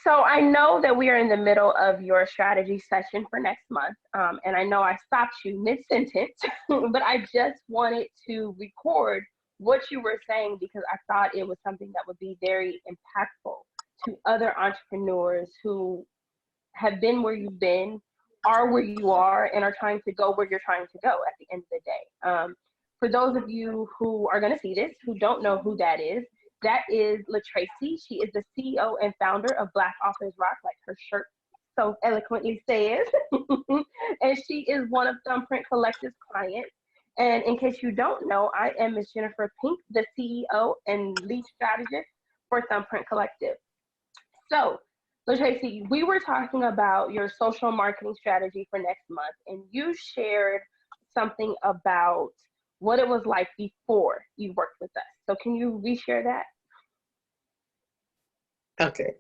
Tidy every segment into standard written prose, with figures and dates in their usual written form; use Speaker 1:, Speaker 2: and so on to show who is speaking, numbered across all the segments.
Speaker 1: So I know that we are in the middle of your strategy session for next month. And I know I stopped you mid-sentence, but I just wanted to record what you were saying because I thought it was something that would be very impactful to other entrepreneurs who have been where you've been, are where you are, and are trying to go where you're trying to go at the end of the day. For those of you who are going to see this, who don't know who that is LaTracy. She is the CEO and founder of Black Authors Rock, like her shirt so eloquently says. And she is one of Thumbprint Collective's clients. And in case you don't know, I am Ms. Jennifer Pink, the CEO and lead strategist for Thumbprint Collective. So, LaTracy, we were talking about your social marketing strategy for next month, and you shared something about what it was like before you worked with us. So can you reshare that?
Speaker 2: Okay.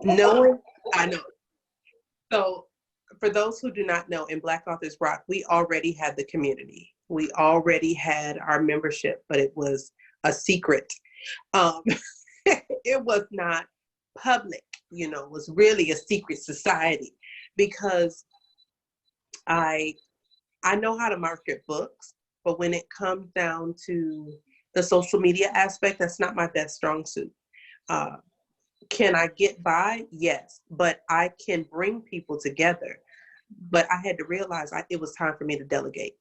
Speaker 2: Knowing, I know. So for those who do not know, in Black Authors Rock, we already had the community. We already had our membership, but it was a secret. It was not public, you know, it was really a secret society because I know how to market books, but when it comes down to the social media aspect, that's not my best strong suit. Can I get by? Yes, but I can bring people together. But I had to realize it was time for me to delegate.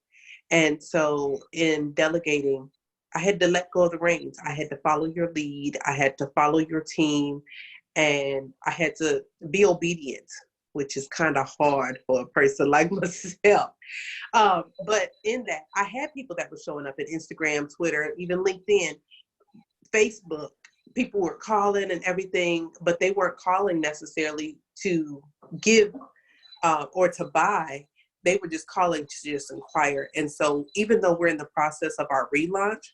Speaker 2: And so in delegating, I had to let go of the reins. I had to follow your lead. I had to follow your team. And I had to be obedient, which is kind of hard for a person like myself. But in that, I had people that were showing up at Instagram, Twitter, even LinkedIn, Facebook. People were calling and everything, but they weren't calling necessarily to give or to buy. They were just calling to just inquire. And so even though we're in the process of our relaunch,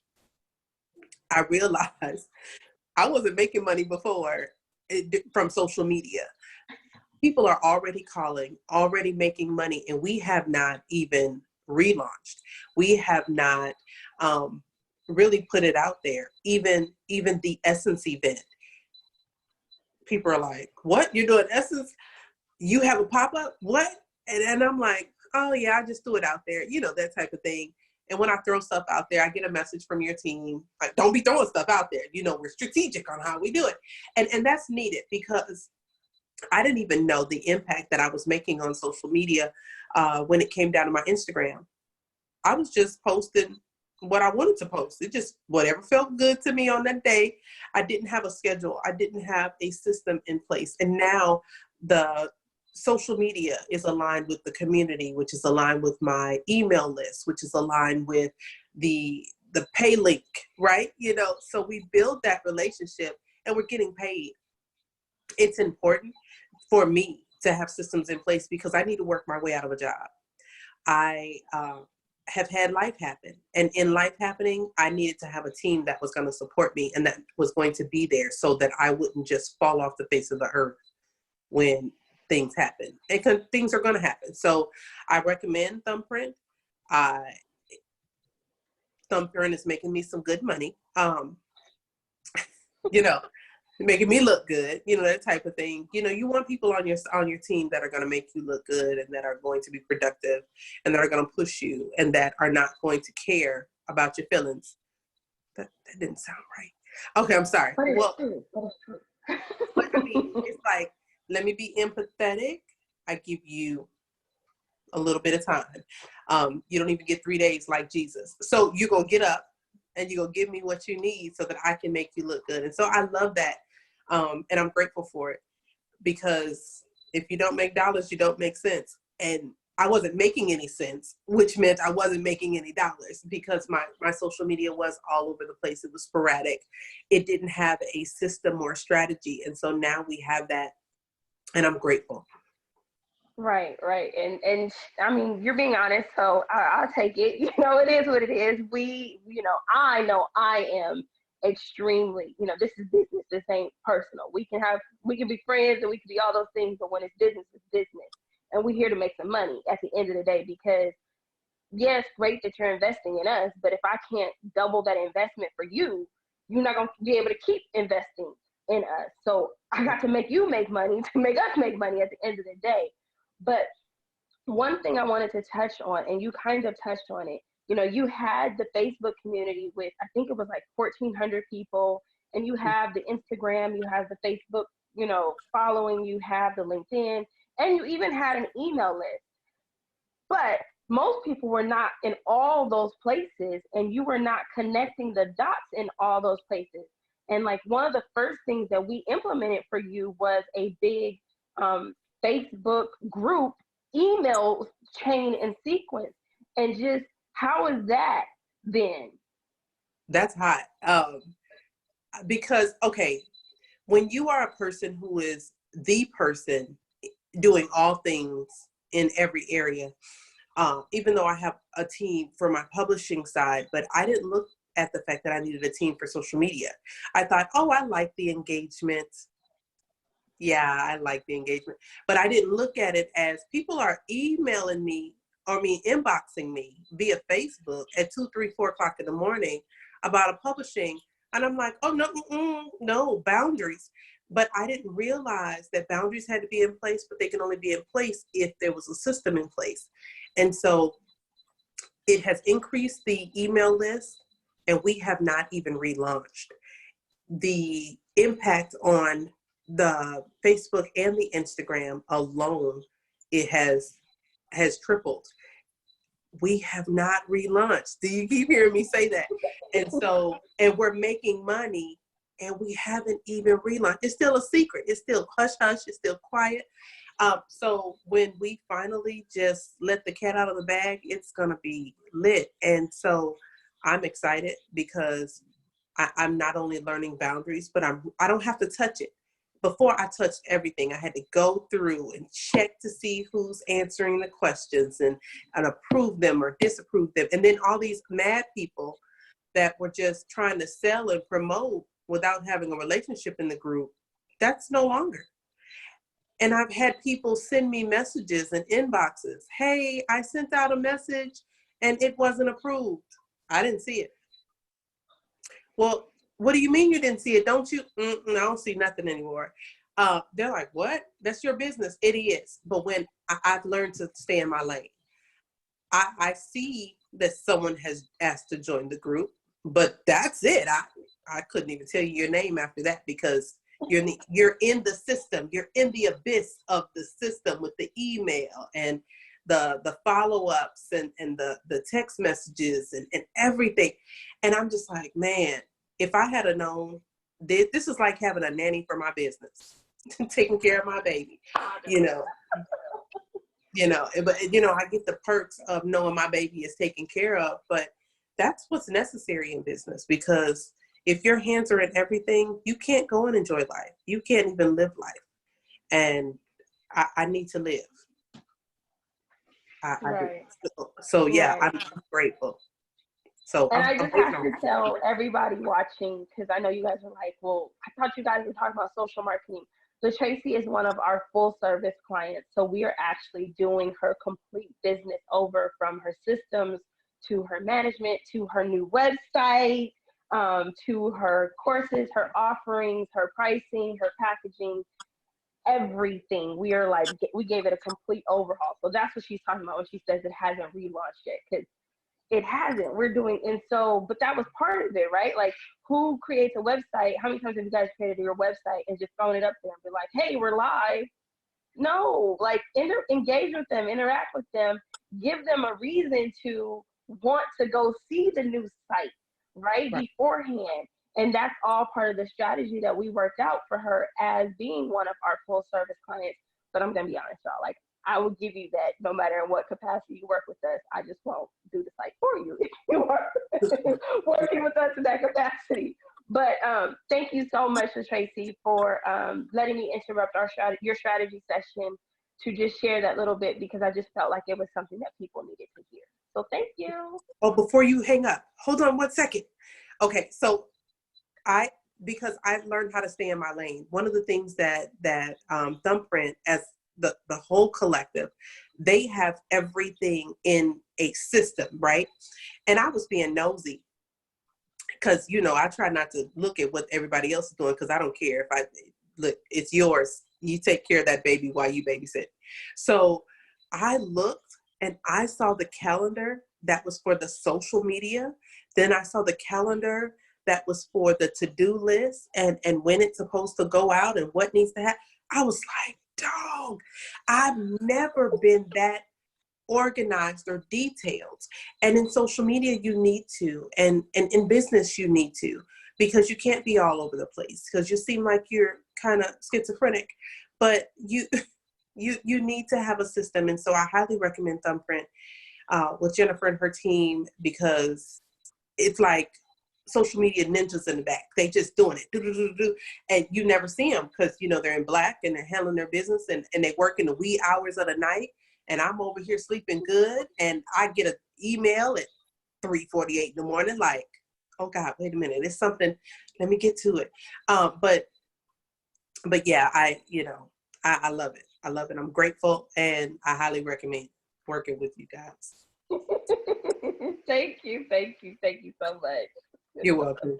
Speaker 2: I realized I wasn't making money before from social media. People are already calling, already making money, and we have not even relaunched. We have not really put it out there. Even the Essence event, people are like, "What? You're doing Essence? You have a pop-up? What?" And I'm like, "Oh yeah, I just threw it out there," you know, that type of thing. And when I throw stuff out there, I get a message from your team, like, "Don't be throwing stuff out there. You know, we're strategic on how we do it." And that's needed because I didn't even know the impact that I was making on social media when it came down to my Instagram. I was just posting what I wanted to post. It just, whatever felt good to me on that day. I didn't have a schedule. I didn't have a system in place. And now the social media is aligned with the community, which is aligned with my email list, which is aligned with the pay link, right? You know, so we build that relationship and we're getting paid. It's important for me to have systems in place because I need to work my way out of a job. I have had life happen. And in life happening, I needed to have a team that was going to support me and that was going to be there so that I wouldn't just fall off the face of the earth when things happen. And things are going to happen. So I recommend Thumbprint. Thumbprint is making me some good money. You know, making me look good, you know, that type of thing. You know, you want people on your team that are going to make you look good and that are going to be productive and that are going to push you and that are not going to care about your feelings. That didn't sound right. Okay, I'm sorry. Well, but I mean, it's like, let me be empathetic. I give you a little bit of time. You don't even get 3 days like Jesus. So you're going to get up and you're going to give me what you need so that I can make you look good. And so I love that. And I'm grateful for it because if you don't make dollars, you don't make sense. And I wasn't making any sense, which meant I wasn't making any dollars because my social media was all over the place. It was sporadic. It didn't have a system or strategy. And so now we have that and I'm grateful.
Speaker 1: Right. And I mean, you're being honest, so I'll take it. You know, it is what it is. I know I am extremely, this is business. This ain't personal. We can be friends and we can be all those things, but when it's business, it's business. And we're here to make some money at the end of the day because, yes, great that you're investing in us, but if I can't double that investment for you, you're not going to be able to keep investing in us. So I got to make you make money to make us make money at the end of the day. But one thing I wanted to touch on, and you kind of touched on it, you know, you had the Facebook community with, I think it was like 1,400 people, and you have the Instagram, you have the Facebook, you know, following, you have the LinkedIn, and you even had an email list. But most people were not in all those places, and you were not connecting the dots in all those places. And like one of the first things that we implemented for you was a big Facebook group email chain and sequence. And just how is that then?
Speaker 2: That's hot. Because, okay, when you are a person who is the person doing all things in every area, even though I have a team for my publishing side, but I didn't look at the fact that I needed a team for social media. I thought, oh, I like the engagement. Yeah, I like the engagement. But I didn't look at it as people are emailing me, inboxing me via Facebook at 2, 3, 4 o'clock in the morning about a publishing. And I'm like, oh, no, no, boundaries. But I didn't realize that boundaries had to be in place, but they can only be in place if there was a system in place. And so it has increased the email list, and we have not even relaunched. The impact on the Facebook and the Instagram alone, it has tripled. We have not relaunched. Do you keep hearing me say that? And so, and we're making money, and we haven't even relaunched. It's still a secret. It's still hush hush. It's still quiet. So when we finally just let the cat out of the bag, it's gonna be lit. And so I'm excited because I'm not only learning boundaries, but I don't have to touch it. Before I touched everything, I had to go through and check to see who's answering the questions and approve them or disapprove them. And then all these mad people that were just trying to sell and promote without having a relationship in the group, that's no longer. And I've had people send me messages and inboxes. Hey, I sent out a message and it wasn't approved. I didn't see it. Well, what do you mean you didn't see it? Don't you? I don't see nothing anymore. They're like, what? That's your business. It is. But when I've learned to stay in my lane, I see that someone has asked to join the group, but that's it. I couldn't even tell you your name after that because you're in the system. You're in the abyss of the system with the email and the follow-ups and the text messages and everything. And I'm just like, man, if I had known, this is like having a nanny for my business, taking care of my baby, but I get the perks of knowing my baby is taken care of, but that's what's necessary in business, because if your hands are in everything, you can't go and enjoy life. You can't even live life. And I need to live.
Speaker 1: Right.
Speaker 2: So yeah,
Speaker 1: Right.
Speaker 2: I'm grateful. So
Speaker 1: and I just have to tell everybody watching, because I know you guys are like, well, I thought you guys were talking about social marketing. So Tracy is one of our full service clients. So we are actually doing her complete business over, from her systems to her management, to her new website, to her courses, her offerings, her pricing, her packaging, everything. We are like, we gave it a complete overhaul. So that's what she's talking about when she says it hasn't relaunched yet, because it hasn't. We're doing, and so, but that was part of it, right? Like, who creates a website? How many times have you guys created your website and just thrown it up there and be like, hey, we're live? No, like, engage with them, interact with them, give them a reason to want to go see the new site, right? Beforehand. And that's all part of the strategy that we worked out for her as being one of our full service clients. But I'm gonna be honest, y'all, like, I will give you that no matter in what capacity you work with us. I just won't do the site for you if you are working with us in that capacity. But thank you so much, Tracy, for letting me interrupt your strategy session to just share that little bit, because I just felt like it was something that people needed to hear. So thank you.
Speaker 2: Oh, before you hang up, hold on 1 second. Okay, so because I've learned how to stay in my lane. One of the things that Thumbprint, as the whole collective, they have everything in a system, right? And I was being nosy because, I try not to look at what everybody else is doing, because I don't care. look, it's yours. You take care of that baby while you babysit. So I looked and I saw the calendar that was for the social media. Then I saw the calendar that was for the to-do list and when it's supposed to go out and what needs to happen. I was like, dog, I've never been that organized or detailed. And in social media, you need to, and in business, you need to, because you can't be all over the place because you seem like you're kind of schizophrenic, but you need to have a system. And so I highly recommend Thumbprint with Jennifer and her team, because it's like social media ninjas in the back. They just doing it, and you never see them because, you know, they're in black and they're handling their business and they work in the wee hours of the night. And I'm over here sleeping good, and I get an email at 3:48 in the morning, like, oh God, wait a minute, it's something. Let me get to it. But yeah, I love it. I love it. I'm grateful, and I highly recommend working with you guys.
Speaker 1: Thank you so much.
Speaker 2: You're welcome.